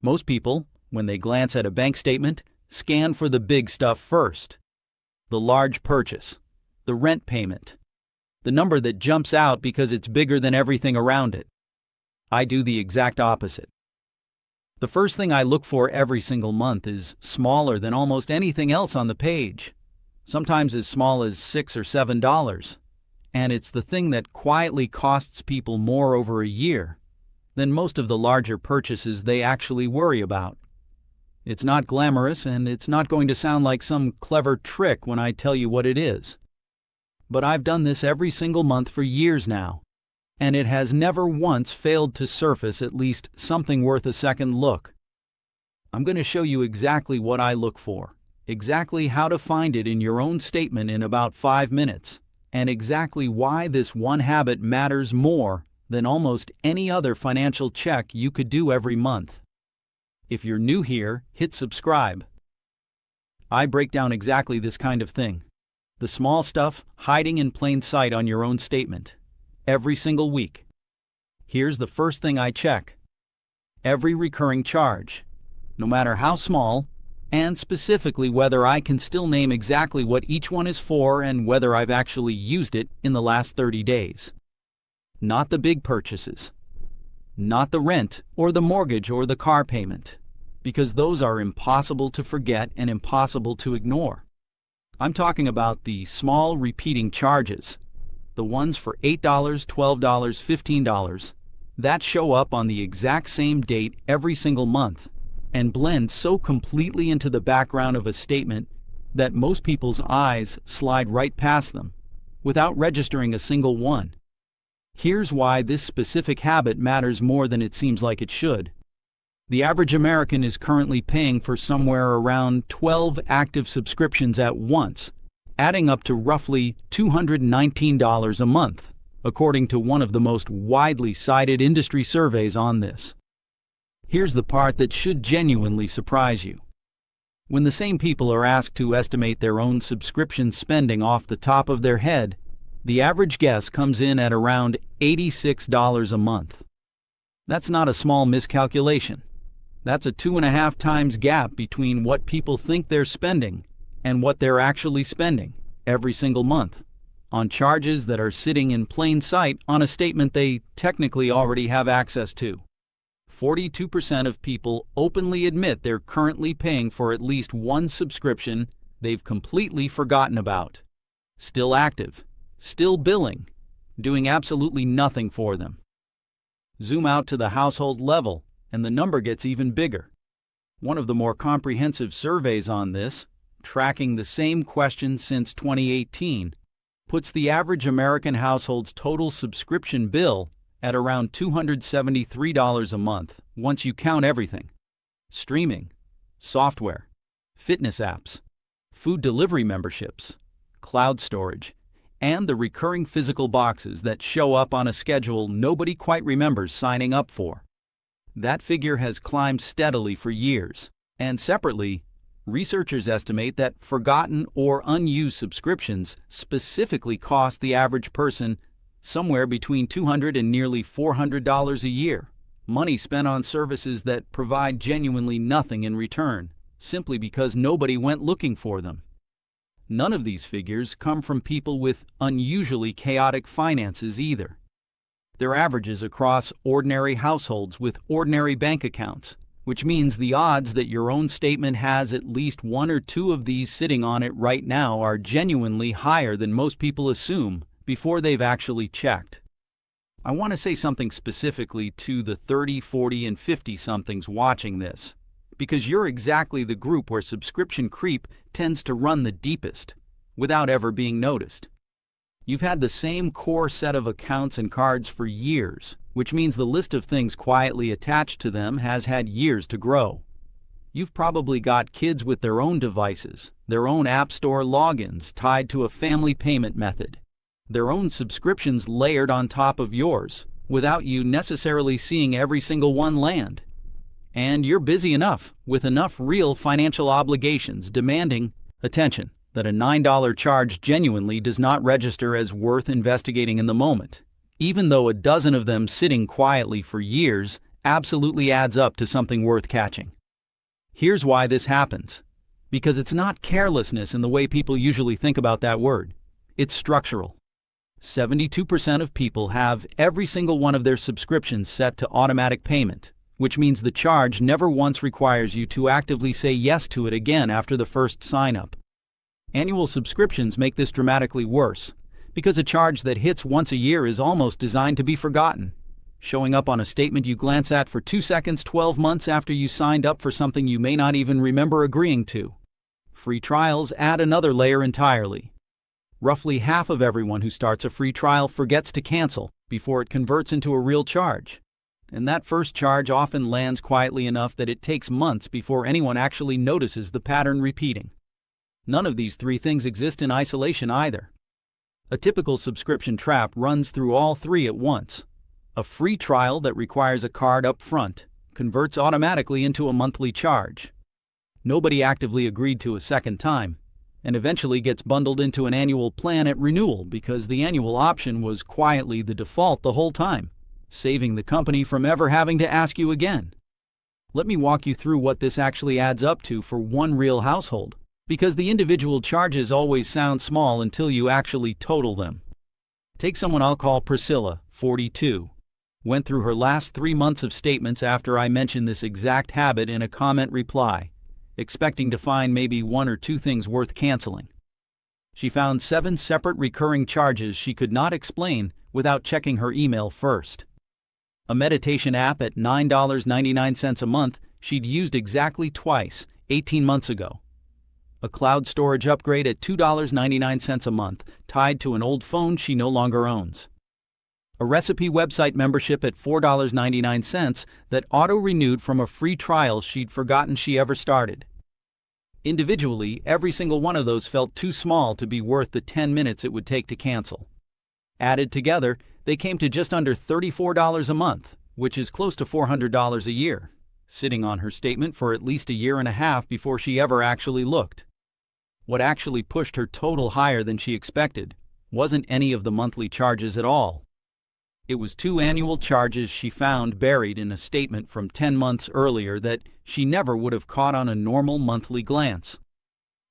Most people, when they glance at a bank statement, scan for the big stuff first. The large purchase, the rent payment, the number that jumps out because it's bigger than everything around it. I do the exact opposite. The first thing I look for every single month is smaller than almost anything else on the page, sometimes as small as $6 or $7. And it's the thing that quietly costs people more over a year than most of the larger purchases they actually worry about. It's not glamorous, and it's not going to sound like some clever trick when I tell you what it is. But I've done this every single month for years now, and it has never once failed to surface at least something worth a second look. I'm going to show you exactly what I look for, exactly how to find it in your own statement in about 5 minutes, and exactly why this one habit matters more than almost any other financial check you could do every month. If you're new here, hit subscribe. I break down exactly this kind of thing, the small stuff hiding in plain sight on your own statement, every single week. Here's the first thing I check: every recurring charge, no matter how small, and specifically whether I can still name exactly what each one is for and whether I've actually used it in the last 30 days. Not the big purchases, not the rent or the mortgage or the car payment, because those are impossible to forget and impossible to ignore. I'm talking about the small repeating charges, the ones for $8, $12, $15, that show up on the exact same date every single month and blend so completely into the background of a statement that most people's eyes slide right past them without registering a single one. Here's why this specific habit matters more than it seems like it should. The average American is currently paying for somewhere around 12 active subscriptions at once, adding up to roughly $219 a month, according to one of the most widely cited industry surveys on this. Here's the part that should genuinely surprise you. When the same people are asked to estimate their own subscription spending off the top of their head, the average guess comes in at around $86 a month. That's not a small miscalculation. That's a 2.5 times gap between what people think they're spending and what they're actually spending every single month on charges that are sitting in plain sight on a statement they technically already have access to. 42% of people openly admit they're currently paying for at least one subscription they've completely forgotten about, still active, still billing, doing absolutely nothing for them. Zoom out to the household level, and the number gets even bigger. One of the more comprehensive surveys on this, tracking the same question since 2018, puts the average American household's total subscription bill at around $273 a month once you count everything: streaming, software, fitness apps, food delivery memberships, cloud storage, and the recurring physical boxes that show up on a schedule nobody quite remembers signing up for. That figure has climbed steadily for years, and separately, researchers estimate that forgotten or unused subscriptions specifically cost the average person somewhere between $200 and nearly $400 a year, money spent on services that provide genuinely nothing in return, simply because nobody went looking for them. None of these figures come from people with unusually chaotic finances either. They're averages across ordinary households with ordinary bank accounts, which means the odds that your own statement has at least one or two of these sitting on it right now are genuinely higher than most people assume before they've actually checked. I want to say something specifically to the 30, 40, and 50-somethings watching this, because you're exactly the group where subscription creep tends to run the deepest, without ever being noticed. You've had the same core set of accounts and cards for years, which means the list of things quietly attached to them has had years to grow. You've probably got kids with their own devices, their own App Store logins tied to a family payment method, their own subscriptions layered on top of yours, without you necessarily seeing every single one land. And you're busy enough, with enough real financial obligations demanding attention, that a $9 charge genuinely does not register as worth investigating in the moment, even though a dozen of them sitting quietly for years absolutely adds up to something worth catching. Here's why this happens. Because it's not carelessness in the way people usually think about that word. It's structural. 72% of people have every single one of their subscriptions set to automatic payment, which means the charge never once requires you to actively say yes to it again after the first sign-up. Annual subscriptions make this dramatically worse, because a charge that hits once a year is almost designed to be forgotten, showing up on a statement you glance at for 2 seconds 12 months after you signed up for something you may not even remember agreeing to. Free trials add another layer entirely. Roughly half of everyone who starts a free trial forgets to cancel before it converts into a real charge. And that first charge often lands quietly enough that it takes months before anyone actually notices the pattern repeating. None of these three things exist in isolation either. A typical subscription trap runs through all three at once. A free trial that requires a card up front converts automatically into a monthly charge. Nobody actively agreed to a second time, and eventually gets bundled into an annual plan at renewal because the annual option was quietly the default the whole time, saving the company from ever having to ask you again. Let me walk you through what this actually adds up to for one real household, because the individual charges always sound small until you actually total them. Take someone I'll call Priscilla, 42. Went through her last 3 months of statements after I mentioned this exact habit in a comment reply, expecting to find maybe 1 or 2 things worth canceling. She found 7 separate recurring charges she could not explain without checking her email first. A meditation app at $9.99 a month she'd used exactly twice, 18 months ago. A cloud storage upgrade at $2.99 a month tied to an old phone she no longer owns. A recipe website membership at $4.99 that auto-renewed from a free trial she'd forgotten she ever started. Individually, every single one of those felt too small to be worth the 10 minutes it would take to cancel. Added together, they came to just under $34 a month, which is close to $400 a year, sitting on her statement for at least a year and a half before she ever actually looked. What actually pushed her total higher than she expected wasn't any of the monthly charges at all. It was 2 annual charges she found buried in a statement from 10 months earlier that she never would have caught on a normal monthly glance.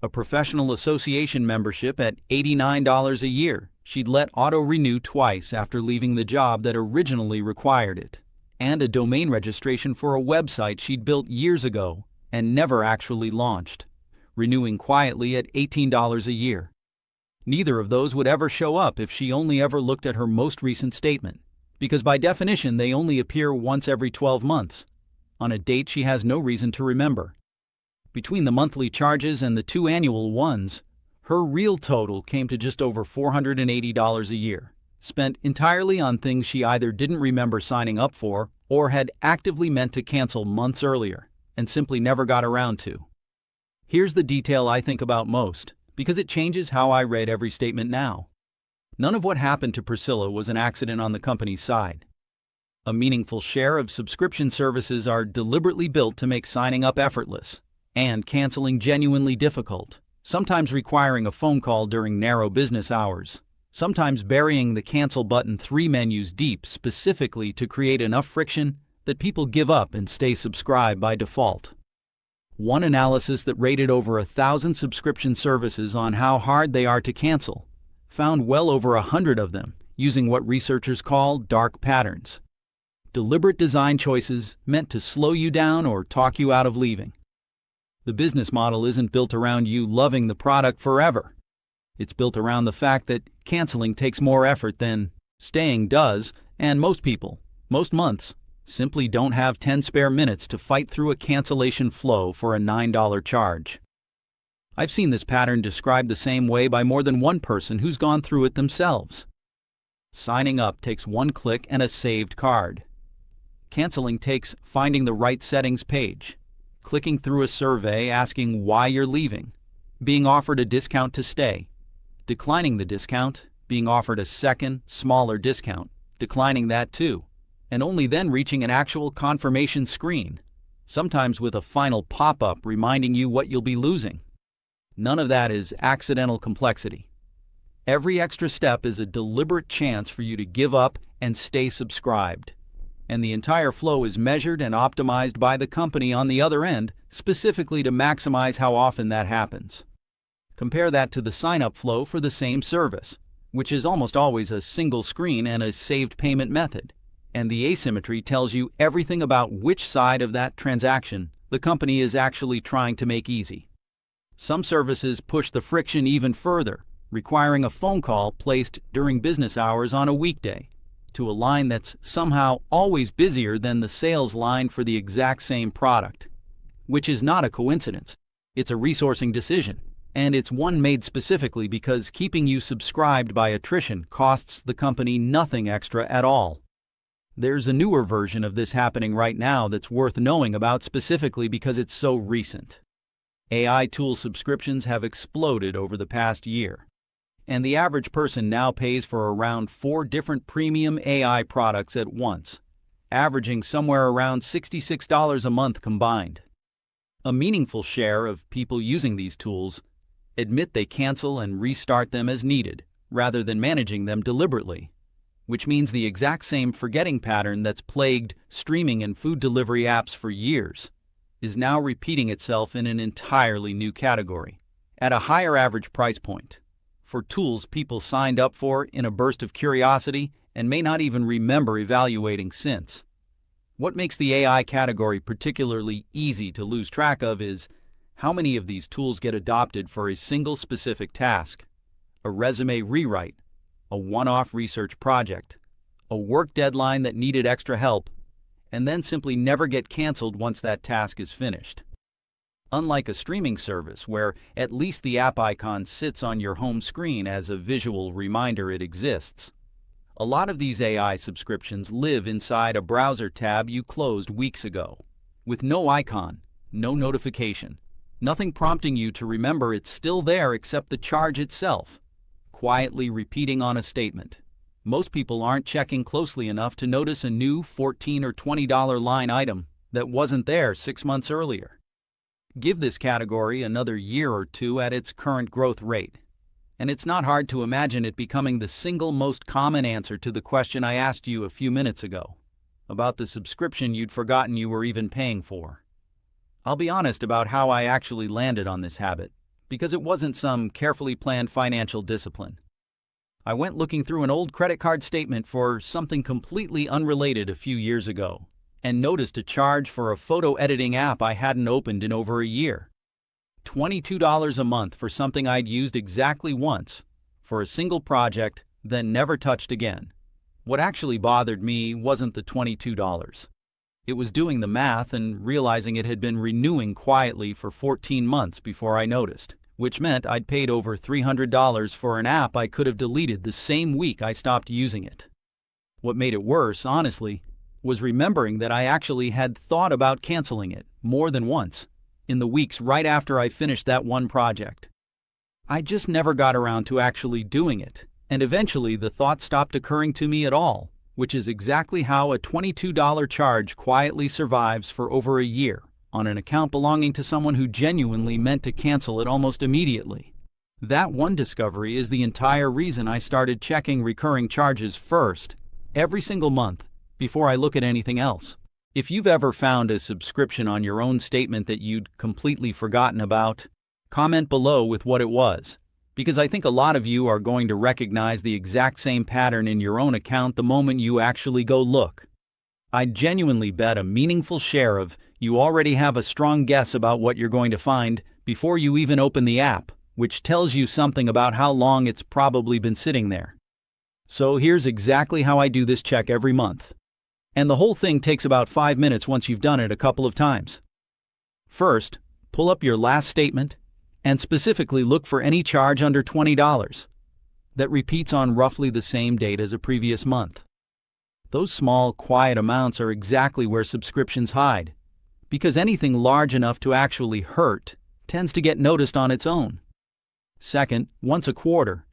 A professional association membership at $89 a year she'd let auto-renew twice after leaving the job that originally required it, and a domain registration for a website she'd built years ago and never actually launched, renewing quietly at $18 a year. Neither of those would ever show up if she only ever looked at her most recent statement, because by definition they only appear once every 12 months, on a date she has no reason to remember. Between the monthly charges and the 2 annual ones, her real total came to just over $480 a year, spent entirely on things she either didn't remember signing up for or had actively meant to cancel months earlier and simply never got around to. Here's the detail I think about most, because it changes how I read every statement now. None of what happened to Priscilla was an accident on the company's side. A meaningful share of subscription services are deliberately built to make signing up effortless and canceling genuinely difficult, sometimes requiring a phone call during narrow business hours, sometimes burying the cancel button 3 menus deep specifically to create enough friction that people give up and stay subscribed by default. One analysis that rated over 1,000 subscription services on how hard they are to cancel found well over 100 of them using what researchers call dark patterns. Deliberate design choices meant to slow you down or talk you out of leaving. The business model isn't built around you loving the product forever. It's built around the fact that canceling takes more effort than staying does, and most people, most months, simply don't have 10 spare minutes to fight through a cancellation flow for a $9 charge. I've seen this pattern described the same way by more than one person who's gone through it themselves. Signing up takes 1 click and a saved card. Canceling takes finding the right settings page, clicking through a survey asking why you're leaving, being offered a discount to stay, declining the discount, being offered a second, smaller discount, declining that too, and only then reaching an actual confirmation screen, sometimes with a final pop-up reminding you what you'll be losing. None of that is accidental complexity. Every extra step is a deliberate chance for you to give up and stay subscribed. and the entire flow is measured and optimized by the company on the other end, specifically to maximize how often that happens. Compare that to the sign-up flow for the same service, which is almost always a single screen and a saved payment method, and the asymmetry tells you everything about which side of that transaction the company is actually trying to make easy. Some services push the friction even further, requiring a phone call placed during business hours on a weekday to a line that's somehow always busier than the sales line for the exact same product, which is not a coincidence. It's a resourcing decision, and it's one made specifically because keeping you subscribed by attrition costs the company nothing extra at all. There's a newer version of this happening right now that's worth knowing about specifically because it's so recent. AI tool subscriptions have exploded over the past year, and the average person now pays for around 4 different premium AI products at once, averaging somewhere around $66 a month combined. A meaningful share of people using these tools admit they cancel and restart them as needed, rather than managing them deliberately, which means the exact same forgetting pattern that's plagued streaming and food delivery apps for years is now repeating itself in an entirely new category, at a higher average price point, for tools people signed up for in a burst of curiosity and may not even remember evaluating since. What makes the AI category particularly easy to lose track of is how many of these tools get adopted for a single specific task: a resume rewrite, a one-off research project, a work deadline that needed extra help, and then simply never get canceled once that task is finished. Unlike a streaming service where at least the app icon sits on your home screen as a visual reminder it exists, a lot of these AI subscriptions live inside a browser tab you closed weeks ago, with no icon, no notification, nothing prompting you to remember it's still there except the charge itself, quietly repeating on a statement. Most people aren't checking closely enough to notice a new $14 or $20 line item that wasn't there 6 months earlier. Give this category another year or two at its current growth rate, and it's not hard to imagine it becoming the single most common answer to the question I asked you a few minutes ago about the subscription you'd forgotten you were even paying for. I'll be honest about how I actually landed on this habit, because it wasn't some carefully planned financial discipline. I went looking through an old credit card statement for something completely unrelated a few years ago, and noticed a charge for a photo editing app I hadn't opened in over a year. $22 a month for something I'd used exactly once, for a single project, then never touched again. What actually bothered me wasn't the $22. It was doing the math and realizing it had been renewing quietly for 14 months before I noticed, which meant I'd paid over $300 for an app I could have deleted the same week I stopped using it. What made it worse, honestly, was remembering that I actually had thought about canceling it more than once in the weeks right after I finished that one project. I just never got around to actually doing it, and eventually the thought stopped occurring to me at all, which is exactly how a $22 charge quietly survives for over a year on an account belonging to someone who genuinely meant to cancel it almost immediately. That one discovery is the entire reason I started checking recurring charges first, every single month, before I look at anything else. If you've ever found a subscription on your own statement that you'd completely forgotten about, comment below with what it was, because I think a lot of you are going to recognize the exact same pattern in your own account the moment you actually go look. I'd genuinely bet a meaningful share of you already have a strong guess about what you're going to find before you even open the app, which tells you something about how long it's probably been sitting there. So here's exactly how I do this check every month. And the whole thing takes about 5 minutes once you've done it a couple of times. First, pull up your last statement and specifically look for any charge under $20 that repeats on roughly the same date as a previous month. Those small, quiet amounts are exactly where subscriptions hide, because anything large enough to actually hurt tends to get noticed on its own. Second, once a quarter,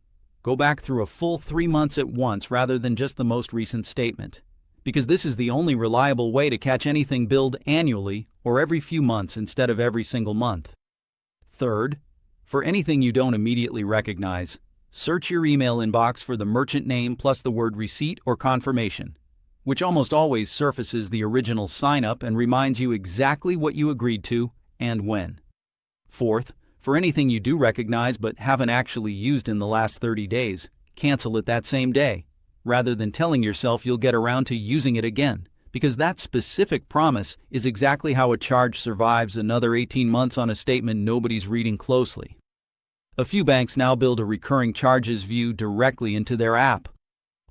go back through a full 3 months at once rather than just the most recent statement, because this is the only reliable way to catch anything billed annually or every few months instead of every single month. Third, for anything you don't immediately recognize, search your email inbox for the merchant name plus the word receipt or confirmation, which almost always surfaces the original sign-up and reminds you exactly what you agreed to and when. Fourth, for anything you do recognize but haven't actually used in the last 30 days, cancel it that same day, rather than telling yourself you'll get around to using it again, because that specific promise is exactly how a charge survives another 18 months on a statement nobody's reading closely. A few banks now build a recurring charges view directly into their app,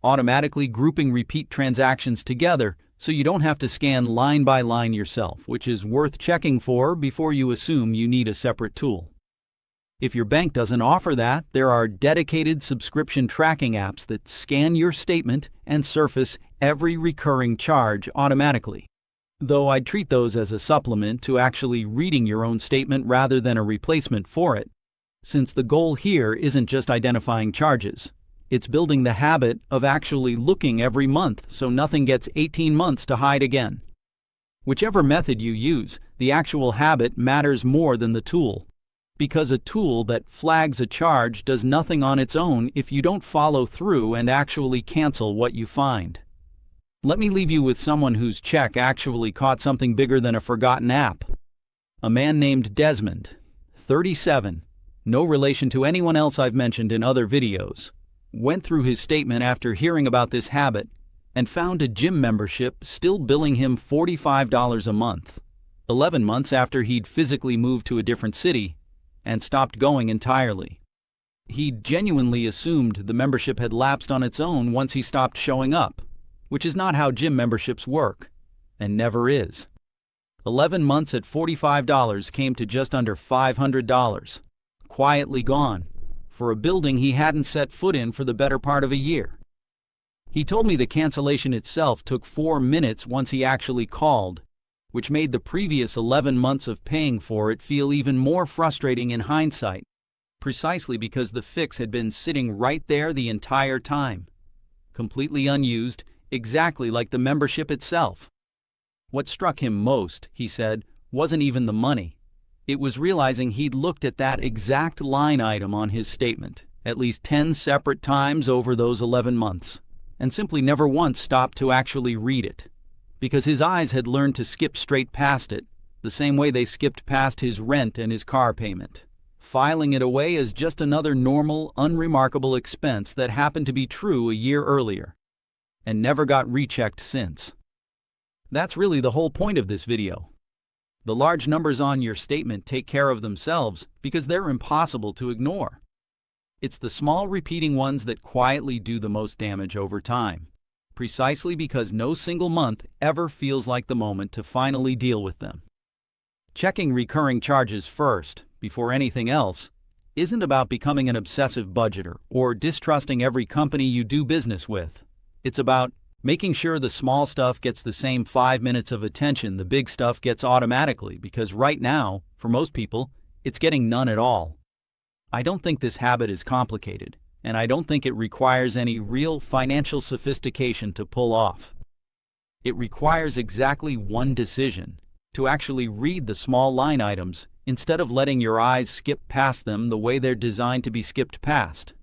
automatically grouping repeat transactions together so you don't have to scan line by line yourself, which is worth checking for before you assume you need a separate tool. If your bank doesn't offer that, there are dedicated subscription tracking apps that scan your statement and surface every recurring charge automatically. Though I'd treat those as a supplement to actually reading your own statement rather than a replacement for it, since the goal here isn't just identifying charges. It's building the habit of actually looking every month so nothing gets 18 months to hide again. Whichever method you use, the actual habit matters more than the tool, because a tool that flags a charge does nothing on its own if you don't follow through and actually cancel what you find. Let me leave you with someone whose check actually caught something bigger than a forgotten app. A man named Desmond, 37, no relation to anyone else I've mentioned in other videos, went through his statement after hearing about this habit and found a gym membership still billing him $45 a month, 11 months after he'd physically moved to a different city and stopped going entirely. He genuinely assumed the membership had lapsed on its own once he stopped showing up, which is not how gym memberships work, and never is. 11 months at $45 came to just under $500, quietly gone, for a building he hadn't set foot in for the better part of a year. He told me the cancellation itself took 4 minutes once he actually called, which made the previous 11 months of paying for it feel even more frustrating in hindsight, precisely because the fix had been sitting right there the entire time, completely unused, exactly like the membership itself. What struck him most, he said, wasn't even the money. It was realizing he'd looked at that exact line item on his statement at least 10 separate times over those 11 months, and simply never once stopped to actually read it, because his eyes had learned to skip straight past it, the same way they skipped past his rent and his car payment, filing it away as just another normal, unremarkable expense that happened to be true a year earlier, and never got rechecked since. That's really the whole point of this video. The large numbers on your statement take care of themselves because they're impossible to ignore. It's the small repeating ones that quietly do the most damage over time, precisely because no single month ever feels like the moment to finally deal with them. Checking recurring charges first, before anything else, isn't about becoming an obsessive budgeter or distrusting every company you do business with. It's about making sure the small stuff gets the same 5 minutes of attention the big stuff gets automatically, because right now, for most people, it's getting none at all. I don't think this habit is complicated, and I don't think it requires any real financial sophistication to pull off. It requires exactly one decision: to actually read the small line items instead of letting your eyes skip past them the way they're designed to be skipped past.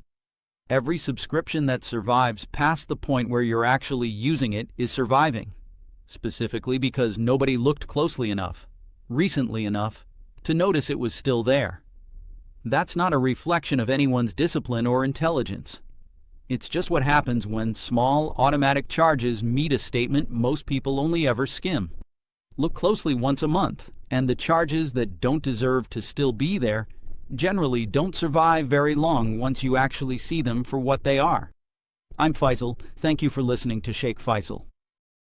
Every subscription that survives past the point where you're actually using it is surviving, specifically because nobody looked closely enough, recently enough, to notice it was still there. That's not a reflection of anyone's discipline or intelligence. It's just what happens when small, automatic charges meet a statement most people only ever skim. Look closely once a month, and the charges that don't deserve to still be there generally don't survive very long once you actually see them for what they are. I'm Faisal. Thank you for listening to Sheikh Faisal.